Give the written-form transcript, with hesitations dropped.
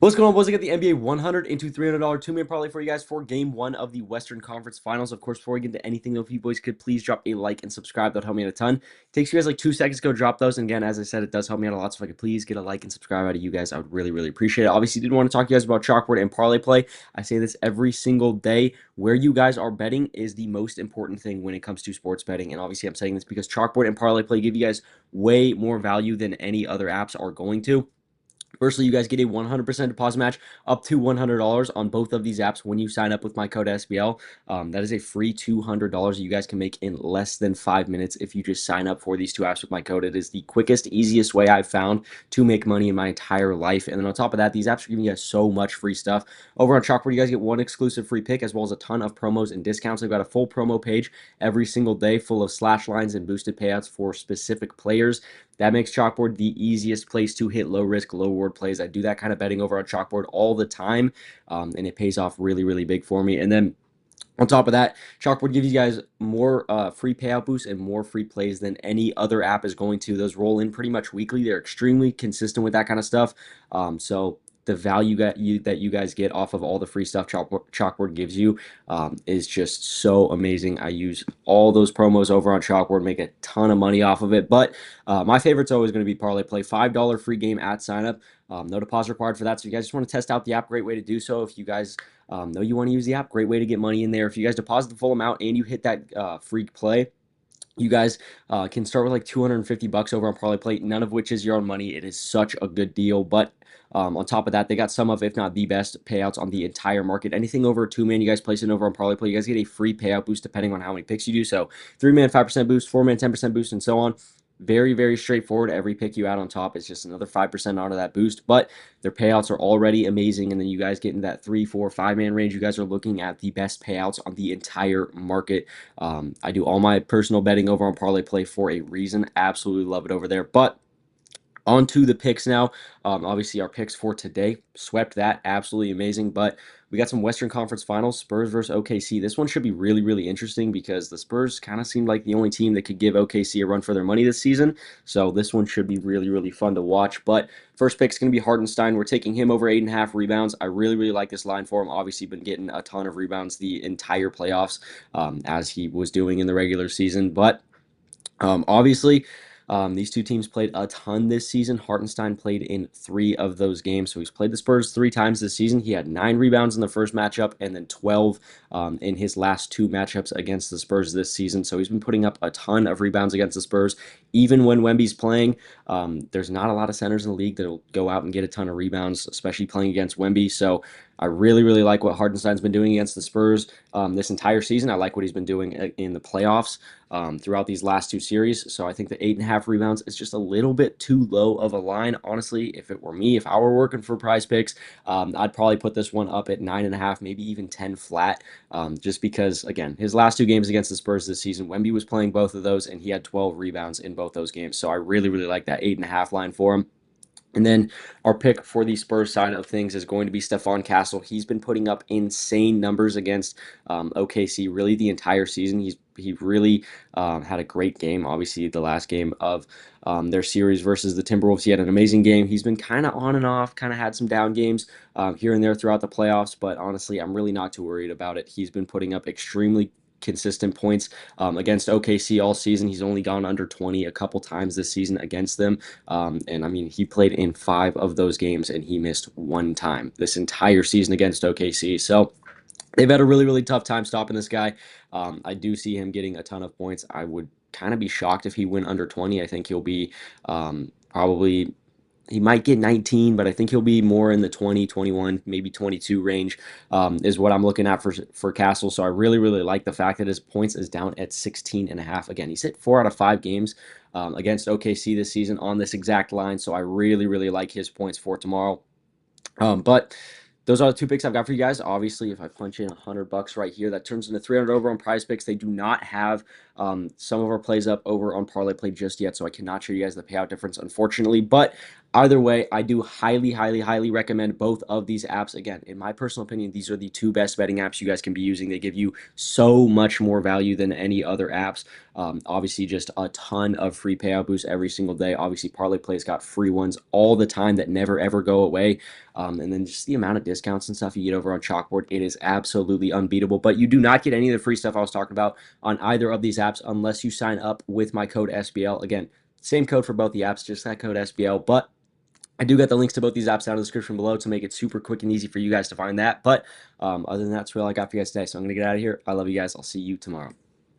What's going on, boys? I got the NBA 100 into $300 two-man parlay for you guys for Game 1 of the Western Conference Finals. Of course, before we get into anything, though, if you boys could please drop a like and subscribe, that'll help me out a ton. It takes you guys like 2 seconds to go drop those. And again, as I said, it does help me out a lot. So if I could please get a like and subscribe out of you guys, I would really, really appreciate it. Obviously, did want to talk to you guys about chalkboard and parlay play. I say this every single day. Where you guys are betting is the most important thing when it comes to sports betting. And obviously, I'm saying this because chalkboard and parlay play give you guys way more value than any other apps are going to. Firstly, you guys get a 100% deposit match up to $100 on both of these apps when you sign up with my code SBL. That is a free $200 that you guys can make in less than 5 minutes if you just sign up for these two apps with my code. It is the quickest, easiest way I've found to make money in my entire life. And then on top of that, these apps are giving you guys so much free stuff. Over on Chalkboard, you guys get one exclusive free pick as well as a ton of promos and discounts. They've got a full promo page every single day full of slash lines and boosted payouts for specific players. That makes Chalkboard the easiest place to hit low risk, low reward plays. I do that kind of betting over on Chalkboard all the time, and it pays off really, really big for me. And then on top of that, Chalkboard gives you guys more free payout boosts and more free plays than any other app is going to. Those roll in pretty much weekly. They're extremely consistent with that kind of stuff. So the value that you guys get off of all the free stuff Chalkboard gives you is just so amazing. I use all those promos over on Chalkboard, make a ton of money off of it. But my favorite's always going to be Parlay Play. $5 free game at signup. No deposit required for that. So if you guys just want to test out the app, great way to do so. If you guys know you want to use the app, great way to get money in there. If you guys deposit the full amount and you hit that free play, you guys can start with like 250 bucks over on Parlay Play, none of which is your own money. It is such a good deal. But on top of that, they got some of, if not the best, payouts on the entire market. Anything over a two-man, you guys place it over on Parlay Play, you guys get a free payout boost depending on how many picks you do. So three-man, 5% boost, four-man, 10% boost, and so on. Very, very straightforward. Every pick you add on top is just another 5% out of that boost. But their payouts are already amazing. And then you guys get in that 3, 4, 5-man range. You guys are looking at the best payouts on the entire market. I do all my personal betting over on Parlay Play for a reason. Absolutely love it over there. But on to the picks now. Obviously, our picks for today swept that. Absolutely amazing. But we got some Western Conference Finals, Spurs versus OKC. This one should be really, really interesting because the Spurs kind of seemed like the only team that could give OKC a run for their money this season. So this one should be really, really fun to watch. But first pick is going to be Hartenstein. We're taking him over 8.5 rebounds. I really, really like this line for him. Obviously, been getting a ton of rebounds the entire playoffs as he was doing in the regular season. But obviously, these two teams played a ton this season. Hartenstein played in 3 of those games. So he's played the Spurs 3 times this season. He had 9 rebounds in the first matchup and then 12 in his last 2 matchups against the Spurs this season. So he's been putting up a ton of rebounds against the Spurs. Even when Wemby's playing, there's not a lot of centers in the league that'll go out and get a ton of rebounds, especially playing against Wemby. So I really, really like what Hartenstein's been doing against the Spurs this entire season. I like what he's been doing in the playoffs throughout these last 2 series. So I think the 8.5 rebounds is just a little bit too low of a line. Honestly, if it were me, if I were working for Prizepicks, I'd probably put this one up at 9.5, maybe even 10 flat. Just because, again, his last 2 games against the Spurs this season, Wemby was playing both of those, and he had 12 rebounds in both those games. So I really, really like that 8.5 line for him. And then our pick for the Spurs side of things is going to be Stephon Castle. He's been putting up insane numbers against OKC really the entire season. He really had a great game. Obviously, the last game of their series versus the Timberwolves, he had an amazing game. He's been kind of on and off, kind of had some down games here and there throughout the playoffs. But honestly, I'm really not too worried about it. He's been putting up extremely consistent points against OKC all season. He's only gone under 20 a couple times this season against them. And I mean, he played in 5 of those games and he missed 1 time this entire season against OKC. So they've had a really, really tough time stopping this guy. I do see him getting a ton of points. I would kind of be shocked if he went under 20. I think he'll be probably he might get 19, but I think he'll be more in the 20, 21, maybe 22 range is what I'm looking at for Castle. So I really, really like the fact that his points is down at 16.5. Again, he's hit 4 out of 5 games against OKC this season on this exact line. So I really, really like his points for tomorrow. But those are the 2 picks I've got for you guys. Obviously, if I punch in $100 right here, that turns into 300 over on Prizepicks. They do not have some of our plays up over on Parlay Play just yet, so I cannot show you guys the payout difference, unfortunately. But Either way, I do highly, highly, highly recommend both of these apps. Again, in my personal opinion, these are the two best betting apps you guys can be using. They give you so much more value than any other apps. Obviously, just a ton of free payout boosts every single day. Obviously, Parlay Play's got free ones all the time that never ever go away. And then just the amount of discounts and stuff you get over on Chalkboard, it is absolutely unbeatable. But you do not get any of the free stuff I was talking about on either of these apps unless you sign up with my code SBL. Again, same code for both the apps, just that code SBL. But I do got the links to both these apps down in the description below to make it super quick and easy for you guys to find that. But other than that, that's really all I got for you guys today. So I'm going to get out of here. I love you guys. I'll see you tomorrow.